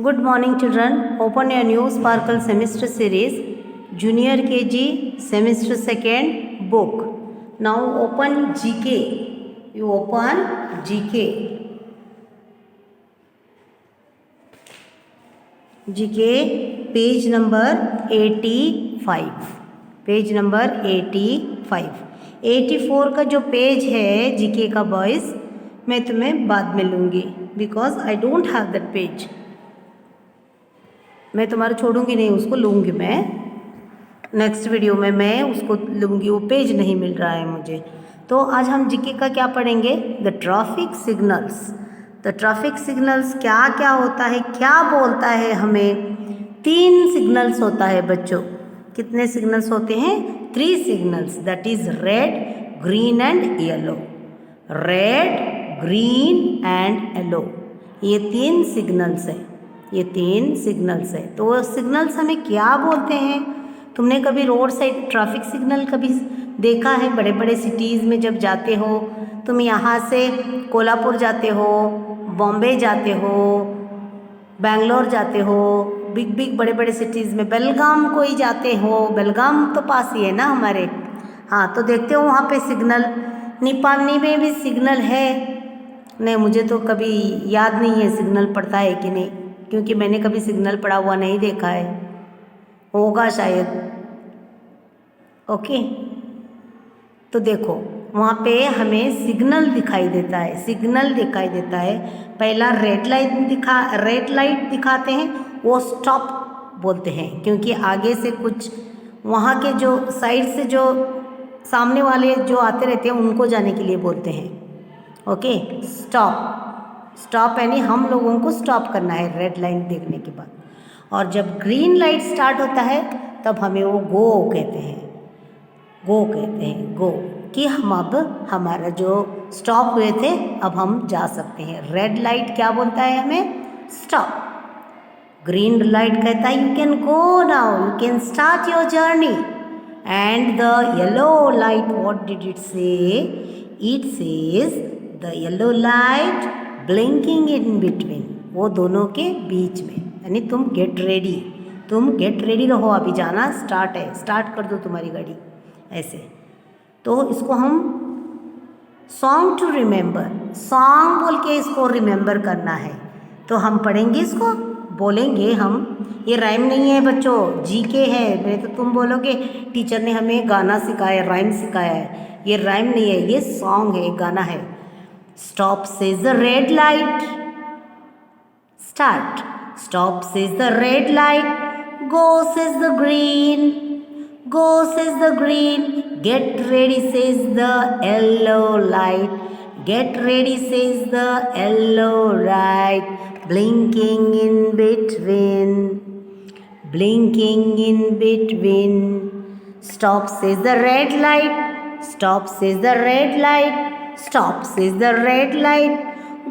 Good morning, children. Open your new Sparkle semester series, Junior KG, semester second book. Now open GK. You open GK. GK page number 85. Page number 85. 84 का जो page है GK का boys, मैं तुम्हें बाद में लूँगी because I don't have that page. मैं तुम्हारा छोड़ूंगी नहीं, उसको लूँगी मैं नेक्स्ट वीडियो में, मैं उसको लूँगी. वो पेज नहीं मिल रहा है मुझे. तो आज हम जीके का क्या पढ़ेंगे? The traffic signals. The traffic signals क्या क्या होता है, क्या बोलता है हमें? 3 सिग्नल्स होता है बच्चों. कितने सिग्नल्स होते हैं? 3 signals. That is red, green and yellow. Red, green and yellow, ये 3 सिग्नल्स हैं. ये 3 सिग्नल्स है. तो सिग्नल्स हमें क्या बोलते हैं? तुमने कभी रोड साइड ट्रैफिक सिग्नल कभी देखा है? बड़े बड़े सिटीज़ में जब जाते हो, तुम यहाँ से कोल्हापुर जाते हो, बॉम्बे जाते हो, बेंगलोर जाते हो, बिग बिग बड़े बड़े सिटीज़ में, बेलगाम कोई जाते हो, बेलगाम तो पास ही है ना हमारे. हाँ, तो देखते हो वहाँ पे सिग्नल. नेपाली में भी सिग्नल है. नहीं, मुझे तो कभी याद नहीं है सिग्नल पड़ता है कि नहीं, क्योंकि मैंने कभी सिग्नल पड़ा हुआ नहीं देखा है. होगा शायद. ओके, तो देखो वहाँ पे हमें सिग्नल दिखाई देता है. सिग्नल दिखाई देता है. पहला रेड लाइट दिखाते हैं, वो स्टॉप बोलते हैं, क्योंकि आगे से कुछ वहाँ के जो साइड से जो सामने वाले जो आते रहते हैं उनको जाने के लिए बोलते हैं. ओके, स्टॉप यानी हम लोगों को स्टॉप करना है रेड लाइन देखने के बाद. और जब ग्रीन लाइट स्टार्ट होता है तब हमें वो गो कहते हैं. गो कि हम अब हमारा जो स्टॉप हुए थे अब हम जा सकते हैं. रेड लाइट क्या बोलता है हमें? स्टॉप. ग्रीन लाइट कहता है you can go now, you can start your journey. And the yellow light, what did it say? It says the yellow light blinking in between. वो दोनों के बीच में, यानी तुम गेट रेडी रहो, अभी जाना स्टार्ट है, स्टार्ट कर दो तुम्हारी गाड़ी, ऐसे. तो इसको हम सॉन्ग टू रिमेंबर, सॉन्ग बोल के इसको रिमेंबर करना है. तो हम पढ़ेंगे इसको, बोलेंगे हम. ये राइम नहीं है बच्चों, जीके है. नहीं तो तुम बोलोगे टीचर ने हमें गाना सिखाया, राइम सिखाया है. ये राइम नहीं है, ये सॉन्ग है, गाना है. Stop says the red light. Start. Stop says the red light. Go says the green. Go says the green. Get ready says the yellow light. Get ready says the yellow light. Blinking in between. Blinking in between. Stop says the red light. Stop says the red light. Stop says the red light.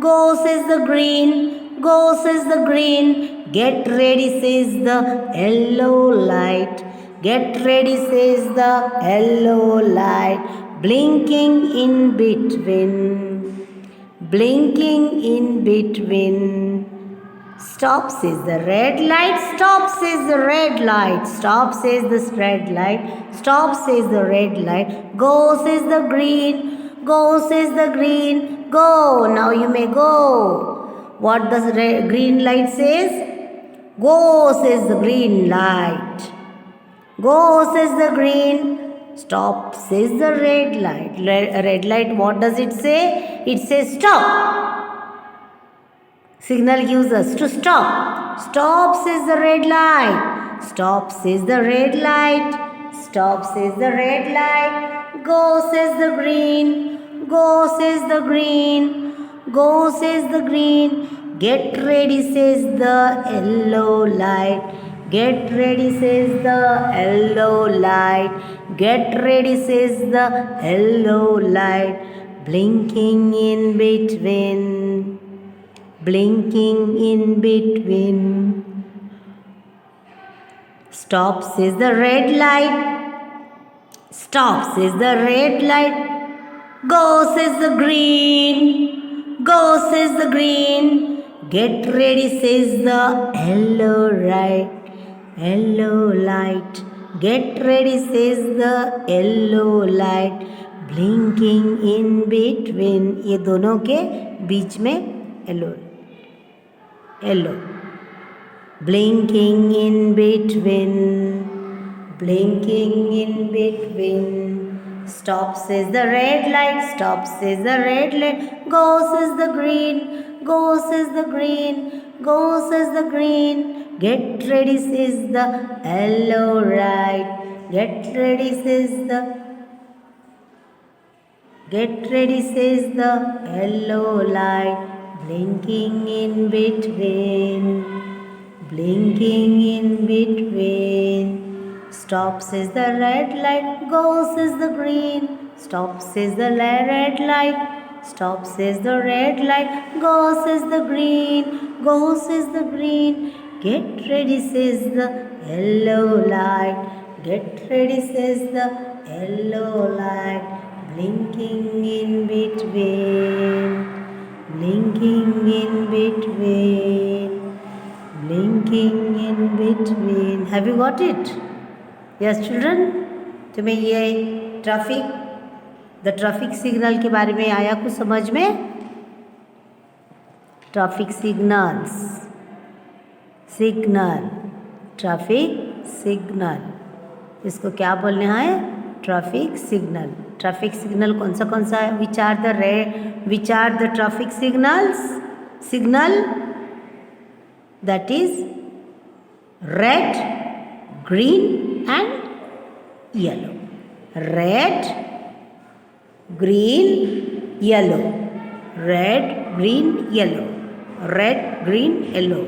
Go says the green. Go says the green. Get ready says the yellow light. Get ready says the yellow light. Blinking in between. Blinking in between. Stop says the red light. Stop says the red light. Stop says this red light. Stop says the red light. Go says the green. Go says the green. Go. Now you may go. What does green light says? Go says the green light. Go says the green. Stop says the red light. Red light, what does it say? It says stop. Signal gives us to stop. Stop says the red light. Stop says the red light. Stop says the red light. Go says the green. Go says the green. Go says the green. Get ready says the yellow light. Get ready says the yellow light. Get ready says the yellow light. Blinking in between. Blinking in between. Stop says the red light. Stop says the red light. Go says the green. Go says the green. Get ready, says the yellow light. Yellow light. Get ready, says the yellow light. Blinking in between. ये दोनों के बीच में yellow. Yellow. Blinking in between. Blinking in between. Stop, says the red light. Stop, says the red light. Go, says the green. Go, says the green. Go, says the green. Get ready, says the yellow light. Get ready, says the. Get ready, says the yellow light. Blinking in between. Blinking in between. Stop, says the red light. Go, says the green. Stop, says the red light. Stop, says the red light. Go, says the green. Go, says the green. Get ready, says the yellow light. Get ready, says the yellow light. Blinking in between. Blinking in between. Blinking in between. Have you got it? Yes, children. तुम्हें ये the traffic signal के बारे में आया कुछ समझ में? Traffic signals. Signal. Traffic signal. इसको क्या बोलना है? Traffic signal. ट्रैफिक सिग्नल कौन सा है? Which are the traffic signals? Signal that is red, green and yellow. Red, green, yellow. Red, green, yellow. Red, green, yellow.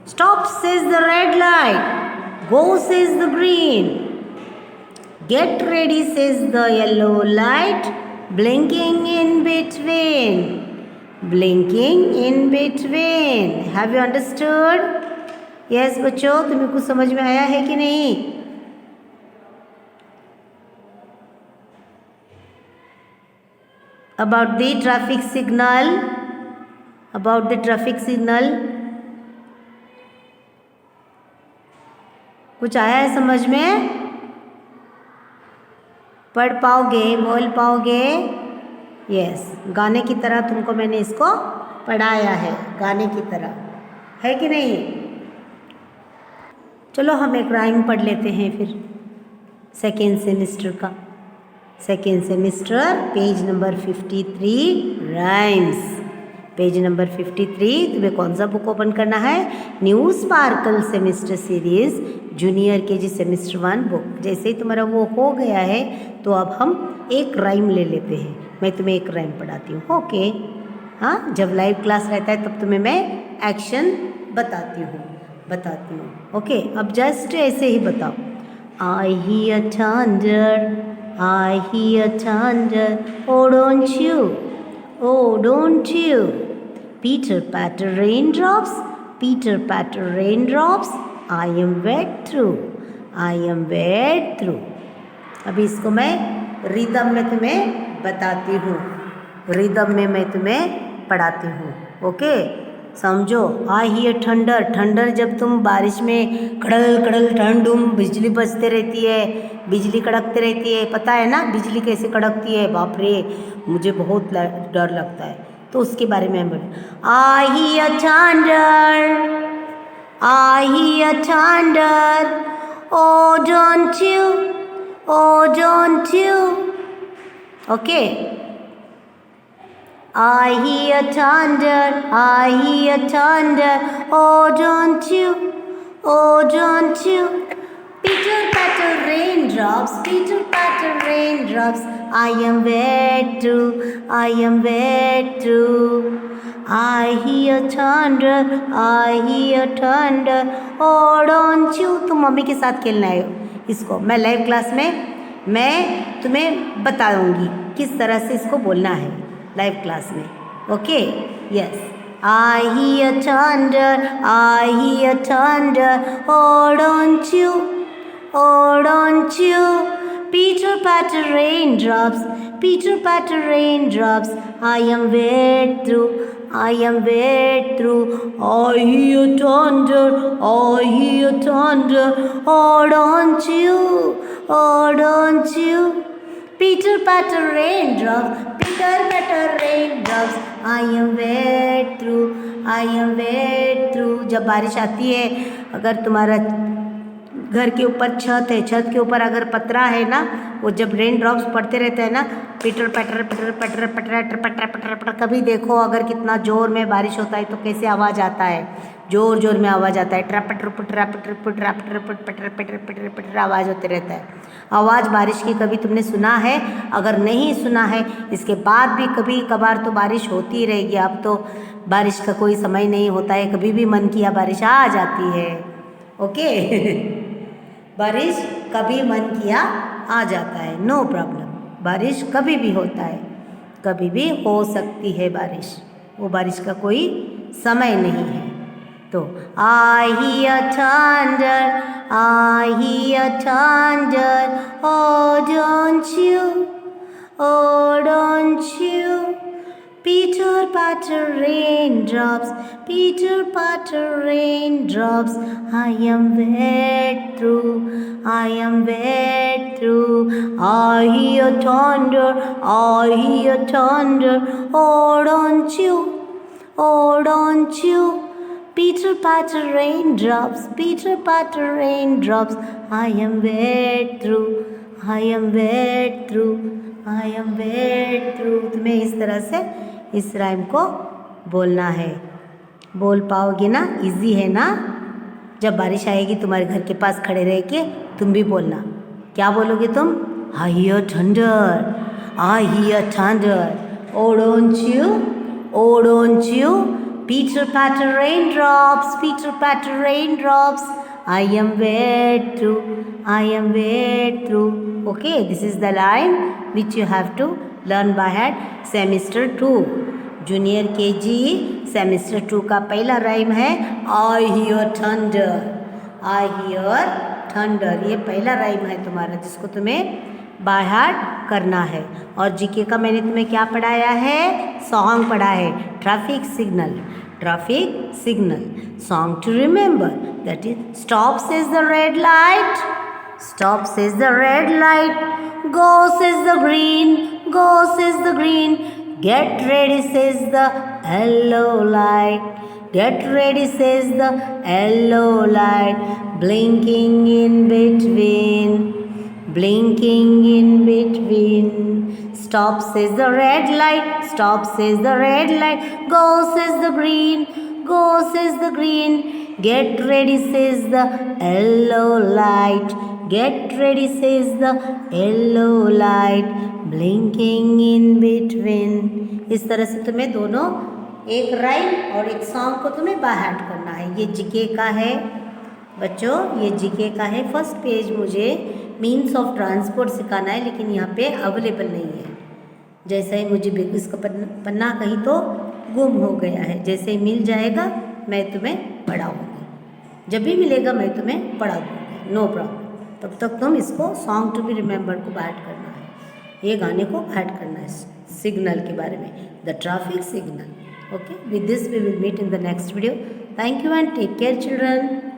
Stop, says the red light. Go, says the green. Get ready, says the yellow light. Blinking in between. Blinking in between. Have you understood? Yes, बच्चों, तुम्हें कुछ समझ में आया है कि नहीं? About the traffic signal. About the traffic signal. कुछ आया है समझ में? पढ़ पाओगे? बोल पाओगे? यस, गाने की तरह तुमको मैंने इसको पढ़ाया है, गाने की तरह, है कि नहीं? चलो हम एक राइम पढ़ लेते हैं फिर सेकेंड सेमेस्टर का. Second semester page number 53 rhymes. Page number 53. तुम्हें कौन सा बुक ओपन करना है? New sparkle semester series junior KG semester 1 book. जैसे ही तुम्हारा वो हो गया है तो अब हम एक राइम ले लेते हैं. मैं तुम्हें एक राइम पढ़ाती हूँ. ओके? हाँ, जब लाइव क्लास रहता है तब तुम्हें मैं एक्शन बताती हूँ. ओके? अब जस्ट ऐसे ही बताओ. I hear thunder, oh don't you, Peter patter raindrops, I am wet through. अभी इसको मैं रिदम में तुम्हें बताती हूँ, रिदम में मैं तुम्हें पढ़ाती हूँ. ओके? समझो. आई हियर थंडर जब तुम बारिश में कड़ल ठंडूम बिजली बजते रहती है, बिजली कड़कते रहती है. पता है ना बिजली कैसे कड़कती है? बाप रे, मुझे बहुत डर लगता है. तो उसके बारे में हम बोलें. I hear thunder, oh don't you. Okay? I hear thunder, oh don't you. Pitter patter raindrops, I am wet through. I hear thunder, oh don't you. तुम मम्मी के साथ खेलना है इसको. मैं लाइव क्लास में मैं तुम्हें बताऊंगी किस तरह से इसको बोलना है लाइव क्लास में. Okay? Yes. I hear thunder, oh don't you. Pitter patter raindrops, I am wet through. I am wet through. I hear thunder, I hear thunder. Oh, don't you, oh, don't you. Pitter patter raindrops, pitter patter raindrops. I am wet through, I am wet through. जब बारिश आती है, अगर तुम्हारा घर के ऊपर छत है, छत के ऊपर अगर पतरा है ना, वो जब रेन ड्रॉप्स पड़ते रहते हैं ना, पिटर पटर पिटर पटर पटर पटर पटर पटर, कभी देखो अगर कितना ज़ोर में बारिश होता है तो कैसे आवाज़ आता है, ज़ोर ज़ोर में आवाज़ आता है, ट्रपटर पुटर पटर पुटर पटर पटर पटर पटर पटर आवाज़ होते रहता है। आवाज़ बारिश की कभी तुमने सुना है? अगर नहीं सुना है, इसके बाद भी कभी कभार तो बारिश होती ही रहेगी। अब तो बारिश का कोई समय नहीं होता है, कभी भी मन किया बारिश आ जाती है। ओके बारिश कभी मन किया आ जाता है, नो प्रॉब्लम। बारिश कभी भी होता है, कभी भी हो सकती है बारिश, वो बारिश का कोई समय नहीं है। तो I hear thunder, I hear thunder, oh don't you, oh don't you. Pitter patter raindrops, pitter patter raindrops. I am wet through, I am wet through. I hear thunder, I hear thunder. Oh don't you, oh don't you. Pitter patter raindrops, pitter patter raindrops. I am wet through, I am wet through, I am wet through. तुम्हें इस तरह से इस rhyme को बोलना है, बोल पाओगे ना? इजी है ना? जब बारिश आएगी तुम्हारे घर के पास खड़े रह के तुम भी बोलना। क्या बोलोगे तुम? I hear thunder, I hear thunder. Oh don't you, oh don't you. Pitter patter raindrops, pitter patter raindrops. I am wet through, I am wet through. Okay, this is the line which you have to learn by heart. Semester 2, junior KG semester 2 का पहला rhyme है I hear thunder, I hear thunder. ये पहला rhyme है तुम्हारा, जिसको तुम्हें by heart करना है। और जीके का मैंने तुम्हें क्या पढ़ाया है? सॉन्ग पढ़ा है, traffic signal, traffic signal song to remember, that is stop says the red light, stop says the red light, go says the green, go says the green, get ready says the yellow light, get ready says the yellow light, blinking in between, blinking in between. Stop says the red light, stop says the red light, go says the green, go says the green, get ready says the yellow light, get ready says the yellow light, blinking in between. इस तरह से तुम्हें दोनों, एक rhyme और एक song को तुम्हें बाय हार्ट करना है। ये जीके का है बच्चों, ये जीके का है। फर्स्ट पेज मुझे मीन्स ऑफ ट्रांसपोर्ट सिखाना है, लेकिन यहाँ पे अवेलेबल नहीं है। जैसे ही मुझे इसका पन्ना कहीं तो गुम हो गया है, जैसे ही मिल जाएगा मैं तुम्हें पढ़ाऊँगी, जब भी मिलेगा मैं तुम्हें पढ़ा दूँगी, नो प्रॉब्लम। तब तक तुम इसको सॉन्ग टू बी रिमेंबर को बाय हार्ट करना है, ये गाने को बाय हार्ट करना है सिग्नल के बारे में, the traffic signal. Okay, with this we will meet in the next video. Thank you and take care children.